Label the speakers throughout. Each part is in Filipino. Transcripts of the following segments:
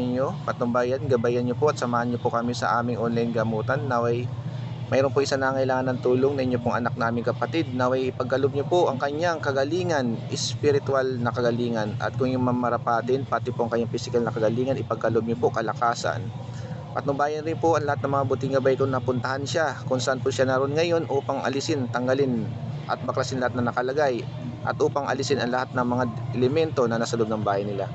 Speaker 1: ninyo, patnubayan, gabayan nyo po at samahan nyo po kami sa aming online gamutan. Naway mayroon po isa nangailangan ng tulong na inyo pong anak naming kapatid. Naway ipagkaloob nyo po ang kanyang kagalingan, spiritual na kagalingan. At kung yung mamarapatin, pati po ang kanyang physical na kagalingan, ipagkaloob nyo po kalakasan. Patnubayan rin po ang lahat ng mga buting gabay kung napuntahan siya, kung saan po siya naroon ngayon upang alisin, tanggalin at baklasin lahat na nakalagay at upang alisin ang lahat ng mga elemento na nasa loob ng bahay nila.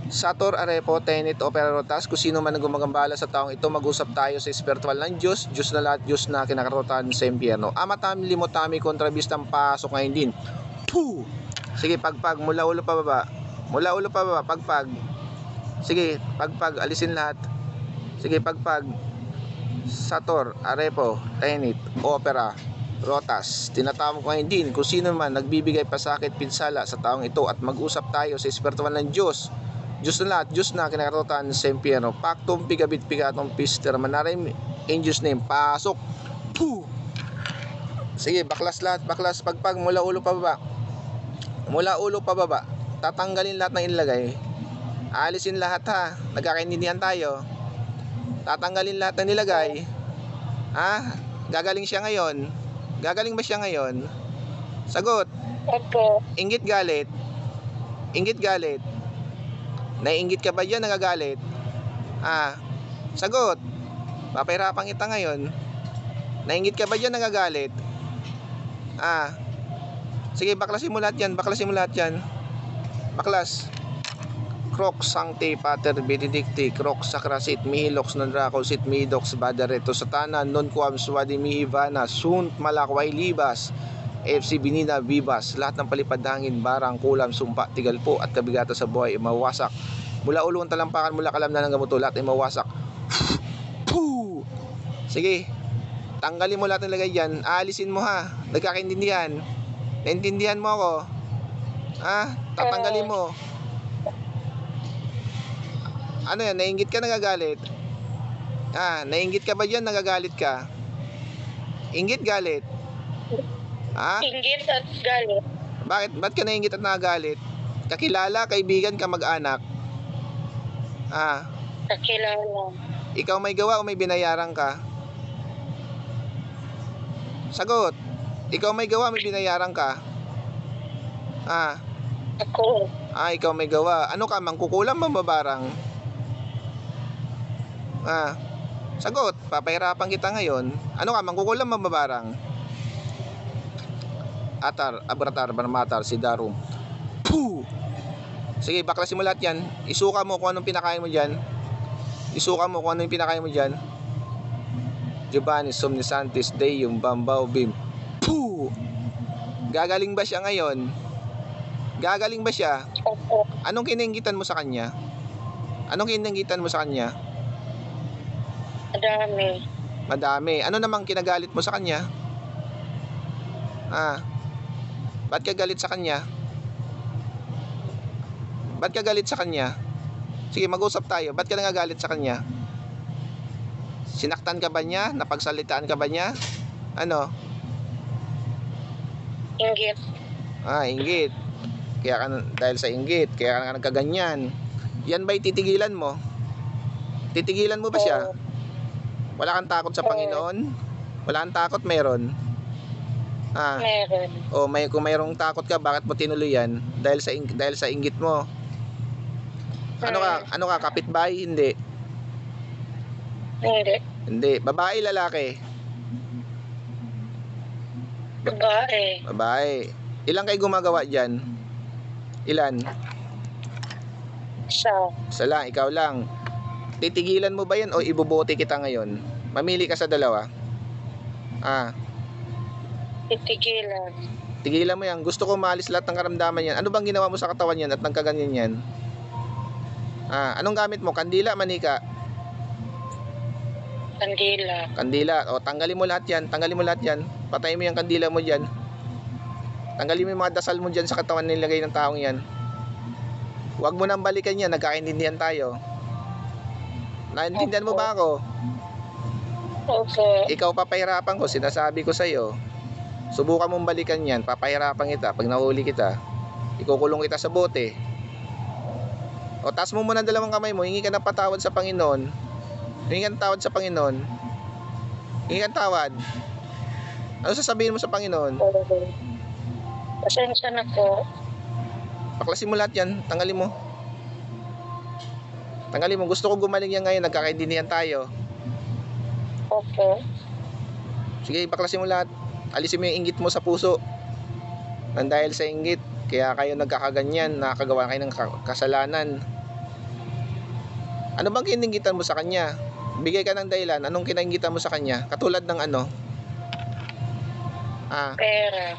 Speaker 1: Sator, Arepo, Tenet, Opera, Rotas, kung sino man ang gumagambala sa taong ito, mag-usap tayo sa espiritual ng Diyos, Diyos na lahat, Diyos na kinakarotan sa impyerno. Ama tami, limot tami, kontrabistang pasok ngayon din. Puh! Sige, pagpag, mula ulo pa baba. Mula ulo pa baba, pagpag. Sige, pagpag, alisin lahat. Sige, pagpag. Sator, Arepo, Tenet, Opera, Rotas. Tinatawag ko ngayon din kung sino man nagbibigay pasakit, pinsala sa taong ito at mag-usap tayo sa espiritual ng Diyos. Diyos na lahat, Diyos na kinakarotan sa impyerno. Pactum pigabit pigatong pister manarim in Diyos name. Pasok. Puh! Sige, baklas lahat, baklas, pagpag, mula ulo pa baba. Mula ulo pa baba. Tatanggalin lahat ng inilagay. Aalisin lahat ha. Nagkakaintindihan tayo. Tatanggalin lahat ng nilagay. Ha? Gagaling siya ngayon. Gagaling ba siya ngayon? Sagot.
Speaker 2: Opo.
Speaker 1: Inggit galit. Inggit galit. Naiinggit ka ba dyan? Nagagalit? Sagot. Papahirapan kita ngayon. Naiinggit ka ba dyan? Nagagalit? Sige, baklasin mo lahat yan. Baklasin mo lahat yan. Baklas. Crox Sancte Pater Benedicti Crox Sacrasit Mihilox Nandracosit Midox Badareto Satana Non Quam Swadi Mihivana Sunt Malakway Libas FC Binina Vivas. Lahat ng palipad hangin, barang, kulam, sumpa, tigal po at kabigata sa buhay ay mawasak. Mula ulo ang talampakan, mula kalamnan ng gamuto, lahat ay mawasak. Puh! Sige, tanggalin mo lahat ng lagay dyan. Aalisin mo ha. Nagkakaintindihan. Naintindihan mo ako? Tatanggalin mo. Ano yan? Nainggit ka, nagagalit? Nainggit ka ba dyan? Nagagalit ka? Inggit, galit?
Speaker 2: Inggit at galit.
Speaker 1: Bakit? Ba't ka nainggit at nagagalit? Kakilala, kaibigan, kamag-anak?
Speaker 2: Kakilala.
Speaker 1: Ikaw may gawa o may binayaran ka? Sagot. Ikaw may gawa, may binayaran ka?
Speaker 2: Ako.
Speaker 1: Ikaw may gawa. Ano ka, mangkukulam, mambabarang? Sagot. Papahirapan kita ngayon. Ano ka, mangkukulam, mambabarang? Atar, abratar, barmatar, sidarum. Puh! Sige, baklasin mo lahat yan. Isuka mo kung anong pinakain mo dyan. Isuka mo kung anong pinakain mo dyan. Giovanni Somnisantis Deum Bambao Bim. Puh! Gagaling ba siya ngayon? Gagaling ba siya?
Speaker 2: Opo.
Speaker 1: Anong kininggitan mo sa kanya? Anong kininggitan mo sa kanya?
Speaker 2: Madami.
Speaker 1: Madami. Ano namang kinagalit mo sa kanya? Ba't ka galit sa kanya? Ba't ka galit sa kanya? Sige, mag-usap tayo. Ba't ka nagagalit sa kanya? Sinaktan ka ba niya? Napagsalitaan ka ba niya? Ano?
Speaker 2: Inggit.
Speaker 1: Inggit. Kaya ka, dahil sa inggit, kaya ka nagkaganyan. Yan ba'y titigilan mo? Titigilan mo ba siya? Wala kang takot sa Panginoon? Wala kang takot, meron?
Speaker 2: Meron.
Speaker 1: Kung mayroong takot ka, bakit mo tinuloy yan? Dahil sa inggit mo. Ano ka, kapitbahay? Hindi.
Speaker 2: Hindi.
Speaker 1: Hindi. Babae, lalaki?
Speaker 2: Babae.
Speaker 1: Babae. Ilan kayo gumagawa dyan? Ilan? Isa lang, ikaw lang. Titigilan mo ba yan o ibubote kita ngayon? Mamili ka sa dalawa.
Speaker 2: Titigilan.
Speaker 1: Tigilan mo yan. Gusto ko maalis lahat ng karamdaman yan. Ano bang ginawa mo sa katawan yan at nagkaganyan yan? Anong gamit mo? Kandila, manika?
Speaker 2: Kandila.
Speaker 1: Kandila. Tanggalin mo lahat yan. Tanggalin mo lahat yan. Patayin mo yung kandila mo dyan. Tanggalin mo yung mga dasal mo dyan sa katawan nilagay ng taong yan. Huwag mo nang balikan yan. Nagkakaintindihan tayo. Naintindihan mo ba ako?
Speaker 2: Opo.
Speaker 1: Ikaw papahirapan ko. Sinasabi ko sa'yo. Subukan mong balikan yan. Papahirapan kita. Pag nahuli kita, ikukulong kita sa bote. O, taas mo muna ang dalawang kamay mo. Hingi ka ng patawad sa Panginoon. Hingi ka ng tawad sa Panginoon. Hingi ka ng tawad. Ano sasabihin mo sa Panginoon?
Speaker 2: Oo. Pasensya na po.
Speaker 1: Baklasin mo lahat yan. Tanggalin mo. Tanggalin mo. Gusto ko gumaling yan ngayon. Nagkakaintindihan tayo.
Speaker 2: Opo.
Speaker 1: Sige, baklasin mo lahat. Alisin mo yung inggit mo sa puso. Nang dahil sa inggit, kaya kayo nagkakaganyan, nakakagawa kayo ng kasalanan. Ano bang kininggitan mo sa kanya? Bigay ka ng dahilan. Anong kininggitan mo sa kanya? Katulad ng ano?
Speaker 2: Pera.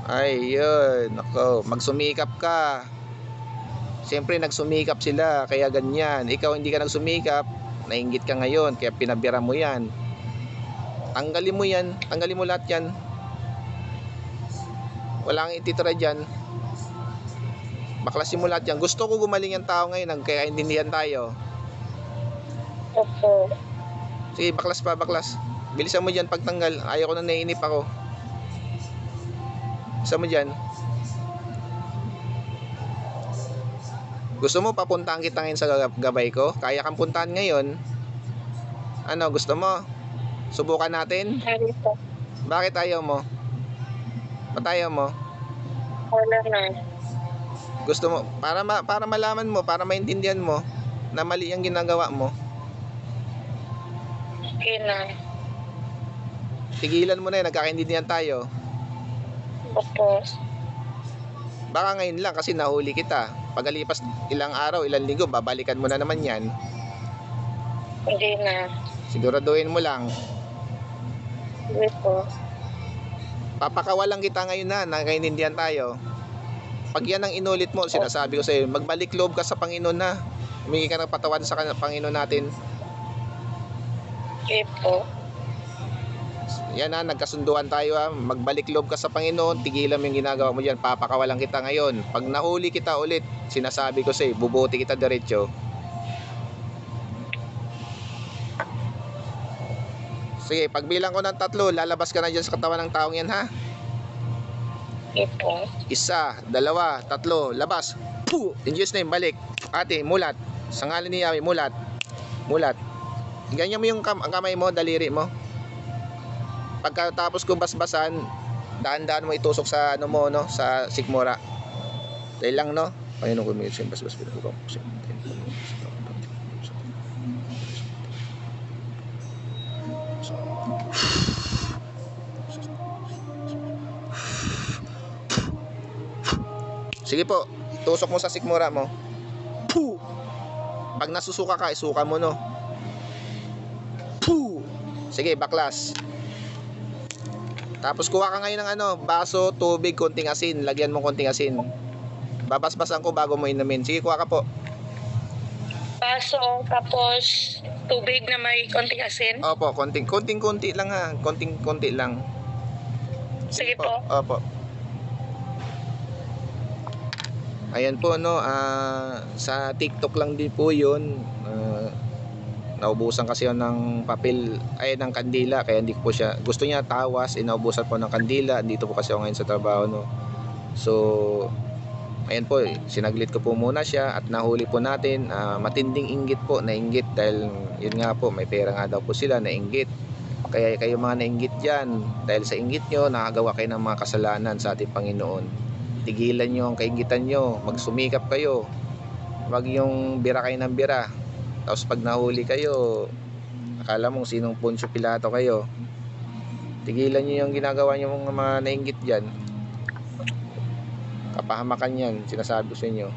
Speaker 1: Ay, yun. Ako, magsumikap ka. Siyempre, nagsumikap sila. Kaya ganyan. Ikaw hindi ka nagsumikap. Nainggit ka ngayon. Kaya pinabira mo yan. Tanggalin mo yan. Tanggalin mo lahat yan. Walang ititira dyan. Baklasin mo lahat yan. Gusto ko gumaling yung tao ngayon. Nagkakaintindihan tayo.
Speaker 2: Opo.
Speaker 1: Sige, baklas pa, baklas. Bilisan mo dyan pagtanggal. Ayaw ko na naiinip ako. Bilisan mo dyan. Gusto mo papuntahan kita ngayon sa gabay ko? Kaya kang puntahan ngayon. Ano, gusto mo? Subukan natin?
Speaker 2: Ano po?
Speaker 1: Bakit ayaw mo? Ba't ayaw mo?
Speaker 2: Wala na.
Speaker 1: Gusto mo, para malaman mo, para maintindihan mo na mali ang ginagawa mo.
Speaker 2: Okay na.
Speaker 1: Tigilan mo na yan, nagkakaintindihan tayo.
Speaker 2: Opo.
Speaker 1: Baka ngayon lang kasi nahuli kita. Pagalipas ilang araw, ilang linggo, babalikan mo na naman yan.
Speaker 2: Hindi na.
Speaker 1: Siguraduhin mo lang.
Speaker 2: Hindi po.
Speaker 1: Papakawalan kita ngayon na, nagkakaintindihan tayo. Pag yan ang inulit mo, sinasabi ko sa iyo, magbalik loob ka sa Panginoon na. Humingi ka ng patawad sa Panginoon natin.
Speaker 2: Okay po.
Speaker 1: Yan ha, nagkasunduan tayo ha. Magbalik loob ka sa Panginoon, tigilan mo yung ginagawa mo dyan. Papakawalan kita ngayon. Pag nahuli kita ulit, sinasabi ko sa'yo, bubuti kita diretso. Sige, pagbilang ko ng 3, lalabas ka na dyan sa katawan ng taong yan ha.
Speaker 2: Okay po.
Speaker 1: 1, 2, 3, labas. Puh! In Jesus name, balik. Ate, mulat. Sa ngalan ni Yahweh, mulat. Mulat. Ganyan mo yung ang kamay mo, daliri mo. Pagkatapos ko basbasan, daan-daan mo itusok sa ano mo, no, sa sikmura. Dahil lang, no. Panginoon ko, may basbas ko. Sige po, tusok mo sa sikmura mo. Puh! Pag nasusuka ka, isuka mo, no. Puh! Sige, baklas. Tapos kuha ka ngayon ng ano, baso, tubig, konting asin. Lagyan mo konting asin. Babasbasan ko bago mo inumin. Sige, kuha ka po.
Speaker 2: Baso, tapos tubig na may konting asin.
Speaker 1: Opo, konting-konti lang ha. Konting-konti lang.
Speaker 2: Sige po.
Speaker 1: Opo. Ayan po, no. Sa TikTok lang din po yun. Naubusan kasi yun ng papel, ay ng kandila, kaya hindi ko po siya, gusto niya tawas, naubusan po ng kandila. Dito po kasi ako ngayon sa trabaho, no. So ayan po, sinaglit ko po muna siya at nahuli po natin. Matinding inggit po, nainggit dahil yun nga po, may pera nga daw po sila, nainggit. Kaya kayo mga nainggit dyan, dahil sa inggit nyo, nakagawa kayo ng mga kasalanan sa ating Panginoon. Tigilan nyo ang kainggitan nyo, magsumikap kayo, wag yung bira kayo ng bira. Tapos pag nahuli kayo, akala mong sinong Poncio Pilato kayo. Tigilan nyo yung ginagawa nyo mga nainggit dyan. Kapahamakan yan, sinasabi ko sa inyo.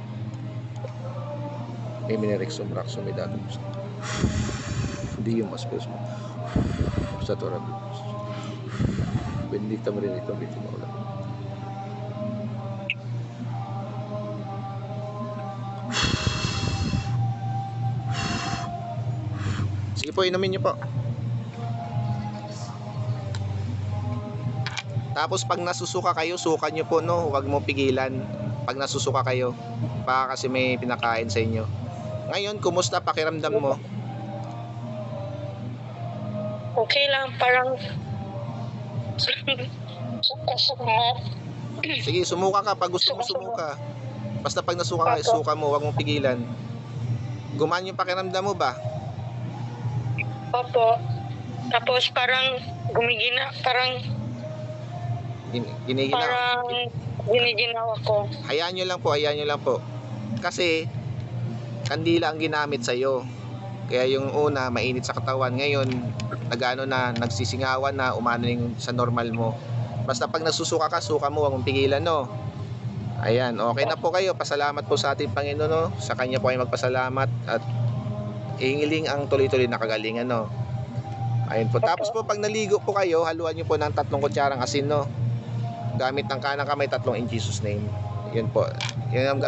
Speaker 1: Eminirexum raxum edatum. Dium aspes mo. Sa Torah. Benedicta Maria, benedicta Maria. Sige po, inumin nyo po. Tapos pag nasusuka kayo, suka nyo po, no. Huwag mo pigilan. Pag nasusuka kayo, baka kasi may pinakain sa inyo. Ngayon, kumusta pakiramdam mo?
Speaker 2: Okay lang, parang
Speaker 1: Sige, sumuka ka pag gusto mo sumuka. Basta pag nasuka ka, suka mo, huwag mong pigilan. Gumaan yung pakiramdam mo ba?
Speaker 2: Opo. Tapos parang gumigina, parang
Speaker 1: Giniginaw.
Speaker 2: giniginaw ako.
Speaker 1: Hayaan nyo lang po. Kasi, kandila ang ginamit sa'yo. Kaya yung una, mainit sa katawan. Ngayon, nagsisingawan na, umano yung sa normal mo. Basta pag nasusuka ka, suka mo, huwag mong pigilan, no? Ayan, okay na po kayo. Pasalamat po sa ating Panginoon, no? Sa Kanya po ay magpasalamat at ihingiling ang tuloy-tuloy na kagalingan, no? Ayun po. Tapos po, pag naligo po kayo, haluan nyo po ng 3 kutsarang asin, no? Gamit ng kanang kamay, 3 in Jesus name. Yun po. Yun ang